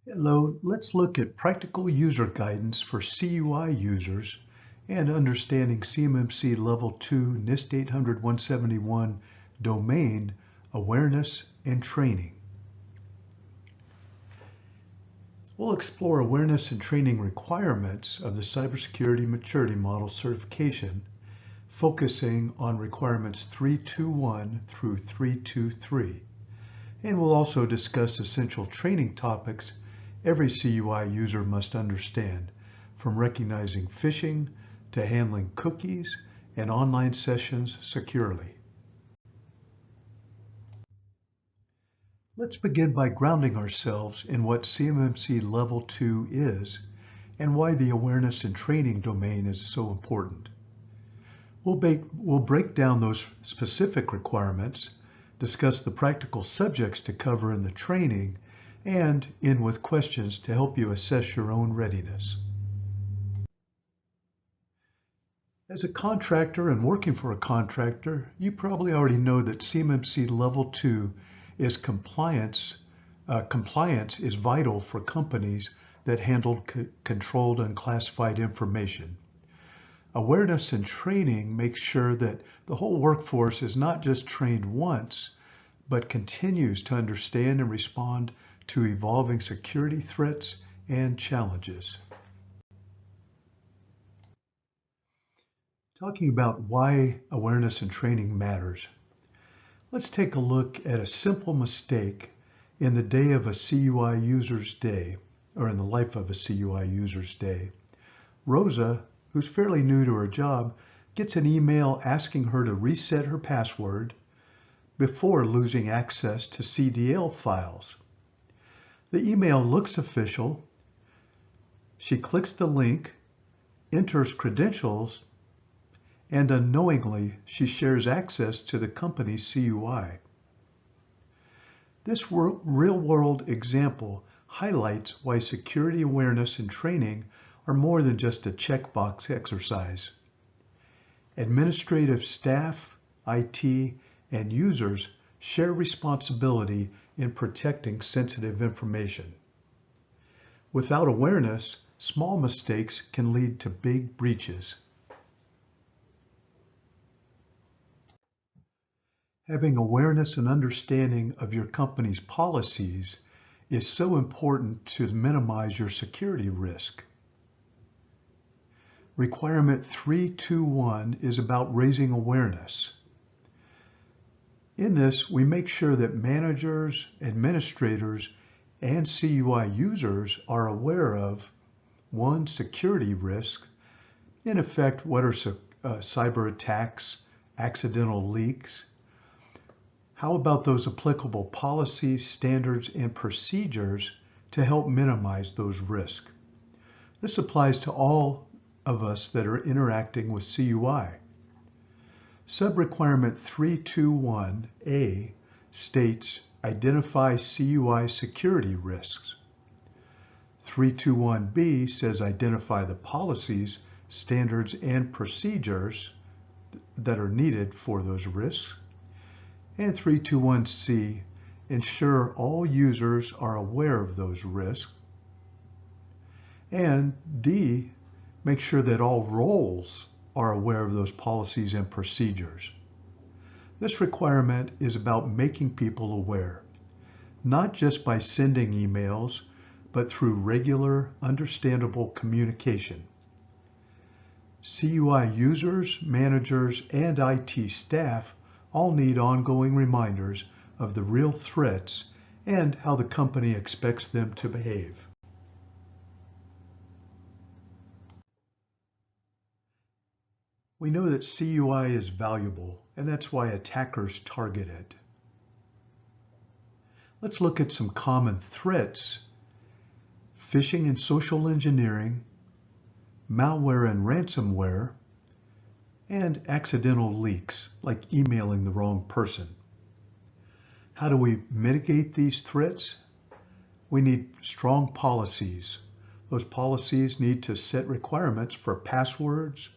Hello, let's look at practical user guidance for CUI users and understanding CMMC Level 2 NIST 800-171 domain awareness and training. We'll explore awareness and training requirements of the Cybersecurity Maturity Model certification, focusing on requirements 321 through 323. And we'll also discuss essential training topics every CUI user must understand, from recognizing phishing to handling cookies and online sessions securely. Let's begin by grounding ourselves in what CMMC Level 2 is and why the awareness and training domain is so important. We'll break down those specific requirements, discuss the practical subjects to cover in the training, and end with questions to help you assess your own readiness. As a contractor and working for a contractor, you probably already know that CMMC Level 2 is compliance. Compliance is vital for companies that handle controlled and classified information. Awareness and training makes sure that the whole workforce is not just trained once, but continues to understand and respond to evolving security threats and challenges. Talking about why awareness and training matters, let's take a look at a simple mistake in the day of a CUI user's day, or in the life of a CUI user's day. Rosa, who's fairly new to her job, gets an email asking her to reset her password before losing access to CDL files. The email looks official. She clicks the link, enters credentials, and unknowingly she shares access to the company's CUI. This real-world example highlights why security awareness and training are more than just a checkbox exercise. Administrative staff, IT, and users share responsibility in protecting sensitive information. Without awareness, small mistakes can lead to big breaches. Having awareness and understanding of your company's policies is so important to minimize your security risk. Requirement 321 is about raising awareness. In this, we make sure that managers, administrators, and CUI users are aware of, one, security risk, in effect, what are cyber attacks, accidental leaks? How about those applicable policies, standards, and procedures to help minimize those risks? This applies to all of us that are interacting with CUI. Sub-requirement 321A states identify CUI security risks. 321B says identify the policies, standards, and procedures that are needed for those risks. And 321C, ensure all users are aware of those risks. And D, make sure that all roles are aware of those policies and procedures. This requirement is about making people aware, not just by sending emails, but through regular, understandable communication. CUI users, managers, and IT staff all need ongoing reminders of the real threats and how the company expects them to behave. We know that CUI is valuable, and that's why attackers target it. Let's look at some common threats: phishing and social engineering, malware and ransomware, and accidental leaks, like emailing the wrong person. How do we mitigate these threats? We need strong policies. Those policies need to set requirements for passwords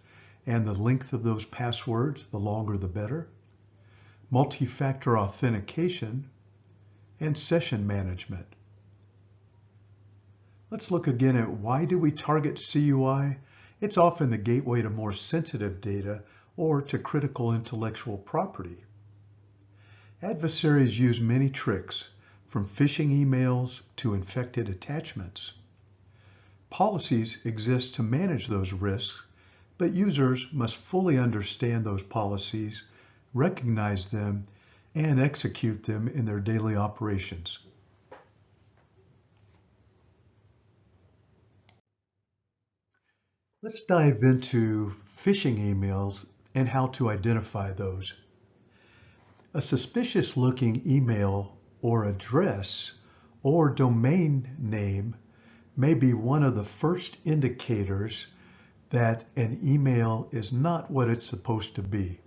and the length of those passwords, the longer the better, multi-factor authentication, and session management. Let's look again at why do we target CUI? It's often the gateway to more sensitive data or to critical intellectual property. Adversaries use many tricks, from phishing emails to infected attachments. Policies exist to manage those risks, but users must fully understand those policies, recognize them, and execute them in their daily operations. Let's dive into phishing emails and how to identify those. A suspicious looking email or address or domain name may be one of the first indicators that an email is not what it's supposed to be.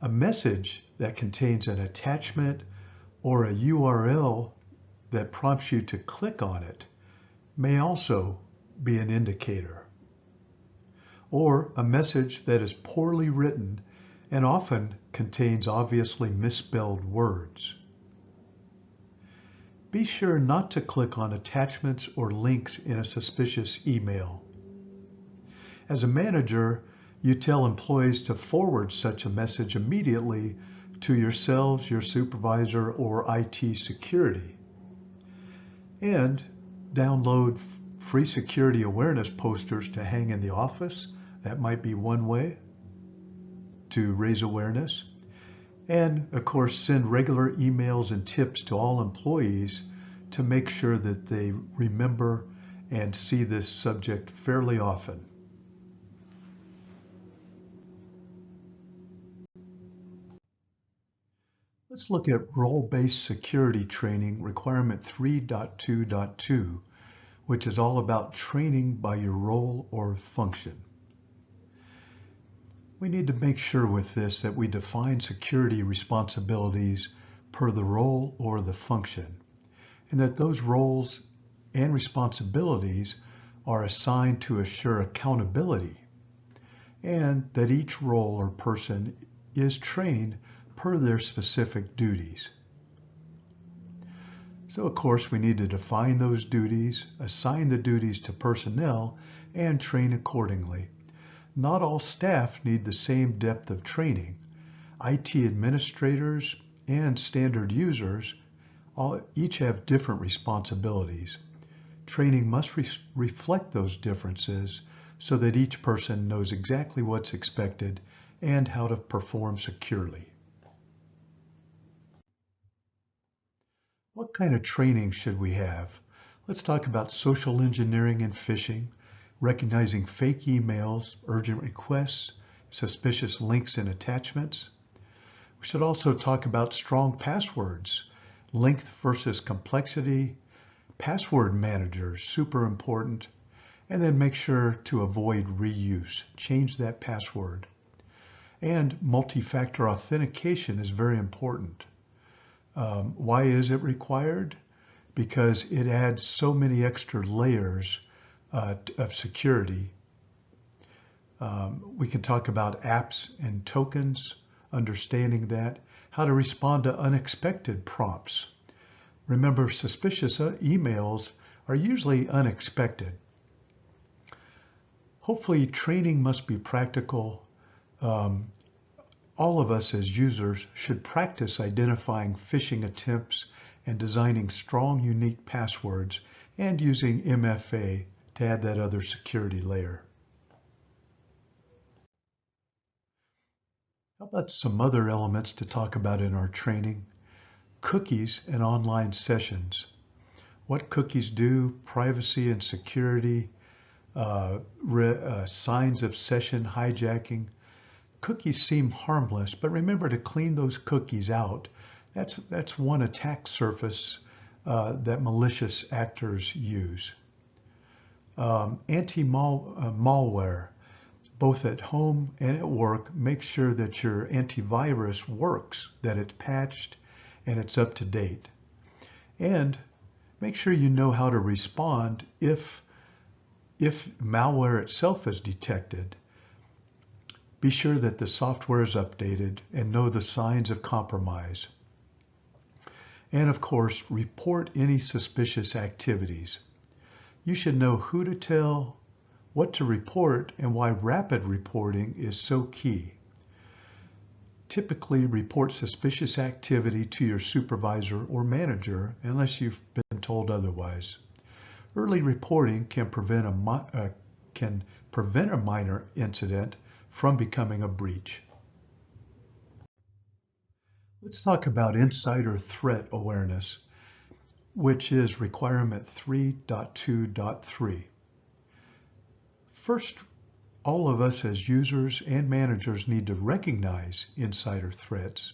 A message that contains an attachment or a URL that prompts you to click on it may also be an indicator. Or a message that is poorly written and often contains obviously misspelled words. Be sure not to click on attachments or links in a suspicious email. As a manager, you tell employees to forward such a message immediately to yourselves, your supervisor, or IT security. And download free security awareness posters to hang in the office. That might be one way to raise awareness. And of course, send regular emails and tips to all employees to make sure that they remember and see this subject fairly often. Let's look at role-based security training requirement 3.2.2, which is all about training by your role or function. We need to make sure with this that we define security responsibilities per the role or the function, and that those roles and responsibilities are assigned to assure accountability, and that each role or person is trained per their specific duties. So of course we need to define those duties, assign the duties to personnel, and train accordingly. Not all staff need the same depth of training. IT administrators and standard users each have different responsibilities. Training must reflect those differences so that each person knows exactly what's expected and how to perform securely. What kind of training should we have? Let's talk about social engineering and phishing, recognizing fake emails, urgent requests, suspicious links and attachments. We should also talk about strong passwords, length versus complexity, password managers, super important, and then make sure to avoid reuse. Change that password. And multi-factor authentication is very important. Why is it required? Because it adds so many extra layers of security. We can talk about apps and tokens, understanding that, how to respond to unexpected prompts. Remember, suspicious emails are usually unexpected. Hopefully, training must be practical. All of us as users should practice identifying phishing attempts and designing strong, unique passwords and using MFA to add that other security layer. How about some other elements to talk about in our training? Cookies and online sessions. What cookies do, privacy and security, signs of session hijacking. Cookies seem harmless, but remember to clean those cookies out. That's one attack surface that malicious actors use. Anti-malware, both at home and at work, make sure that your antivirus works, that it's patched and it's up to date. And make sure you know how to respond if malware itself is detected. Be sure that the software is updated and know the signs of compromise. And of course, report any suspicious activities. You should know who to tell, what to report, and why rapid reporting is so key. Typically, report suspicious activity to your supervisor or manager unless you've been told otherwise. Early reporting can prevent a minor incident from becoming a breach. Let's talk about insider threat awareness, which is requirement 3.2.3. First, all of us as users and managers need to recognize insider threats.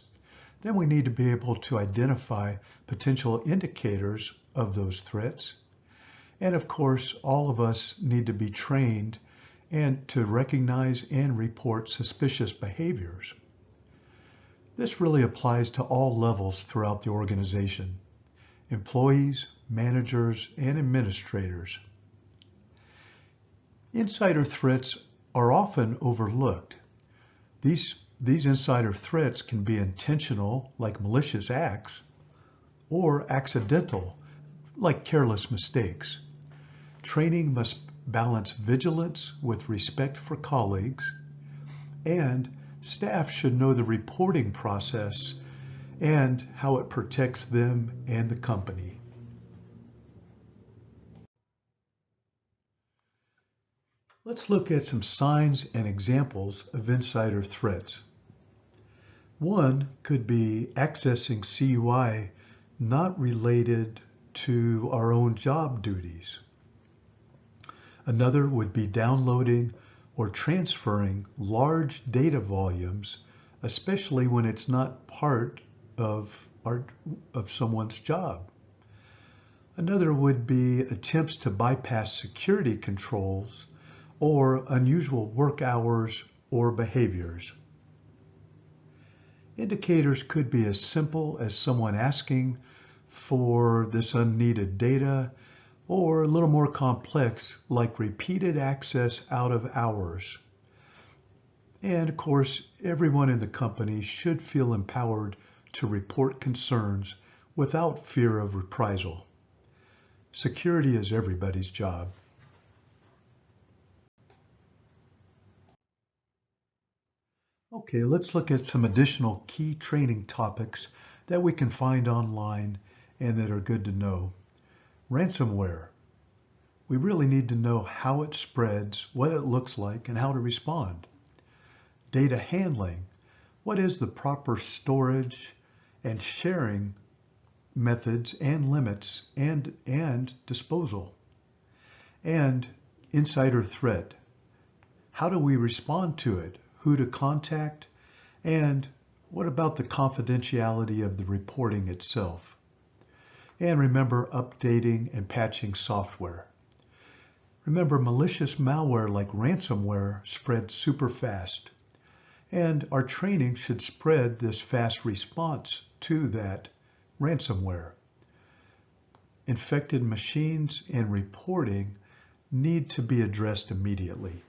Then we need to be able to identify potential indicators of those threats. And of course, all of us need to be trained and to recognize and report suspicious behaviors. This really applies to all levels throughout the organization: employees, managers, and administrators. Insider threats are often overlooked. These insider threats can be intentional, like malicious acts, or accidental, like careless mistakes. Training must balance vigilance with respect for colleagues, and staff should know the reporting process and how it protects them and the company. Let's look at some signs and examples of insider threats. One could be accessing CUI not related to our own job duties. Another would be downloading or transferring large data volumes, especially when it's not part of someone's job. Another would be attempts to bypass security controls or unusual work hours or behaviors. Indicators could be as simple as someone asking for this unneeded data, or a little more complex, like repeated access out of hours. And of course, everyone in the company should feel empowered to report concerns without fear of reprisal. Security is everybody's job. Okay, let's look at some additional key training topics that we can find online and that are good to know. Ransomware. We really need to know how it spreads, what it looks like, and how to respond. Data handling. What is the proper storage and sharing methods and limits and disposal? And insider threat. How do we respond to it? Who to contact? And what about the confidentiality of the reporting itself? And remember updating and patching software. Remember, malicious malware like ransomware spreads super fast, and our training should spread this fast response to that ransomware. Infected machines and reporting need to be addressed immediately.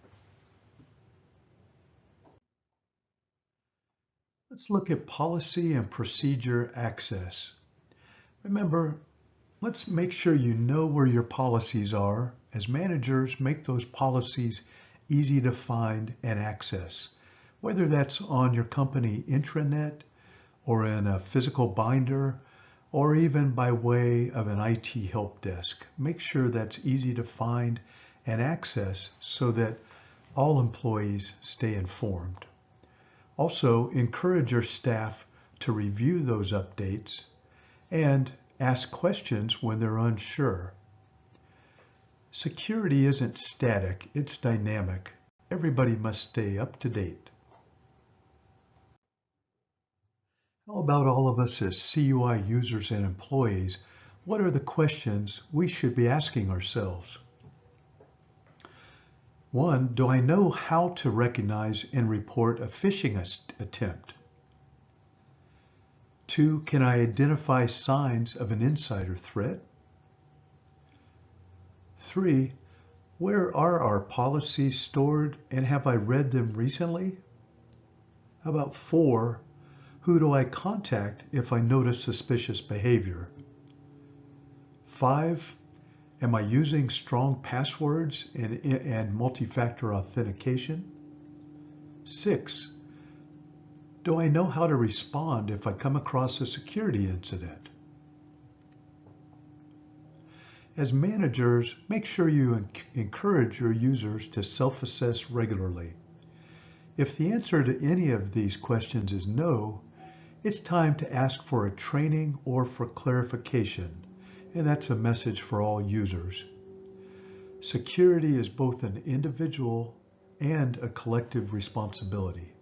Let's look at policy and procedure access. Remember, let's make sure you know where your policies are. As managers, make those policies easy to find and access, whether that's on your company intranet or in a physical binder or even by way of an IT help desk. Make sure that's easy to find and access so that all employees stay informed. Also, encourage your staff to review those updates and ask questions when they're unsure. Security isn't static, it's dynamic. Everybody must stay up to date. How about all of us as CUI users and employees? What are the questions we should be asking ourselves? 1, do I know how to recognize and report a phishing attempt? 2, can I identify signs of an insider threat? 3, where are our policies stored and have I read them recently? How about 4, Who do I contact if I notice suspicious behavior? 5, am I using strong passwords and multi-factor authentication? 6, do I know how to respond if I come across a security incident? As managers, make sure you encourage your users to self-assess regularly. If the answer to any of these questions is no, it's time to ask for a training or for clarification, and that's a message for all users. Security is both an individual and a collective responsibility.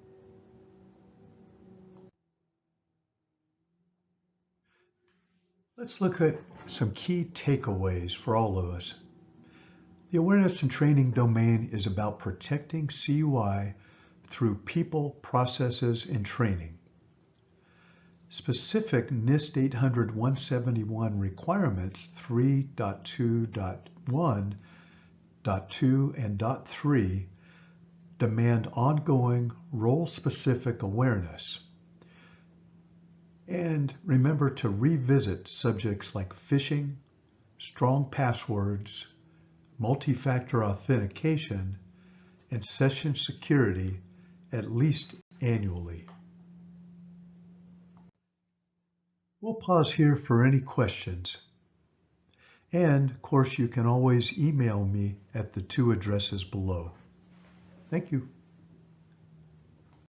Let's look at some key takeaways for all of us. The awareness and training domain is about protecting CUI through people, processes, and training. Specific NIST 800-171 requirements 3.2.1.2 and .3 demand ongoing role-specific awareness. And remember to revisit subjects like phishing, strong passwords, multi-factor authentication, and session security at least annually. We'll pause here for any questions. And, of course, you can always email me at the 2 addresses below. Thank you.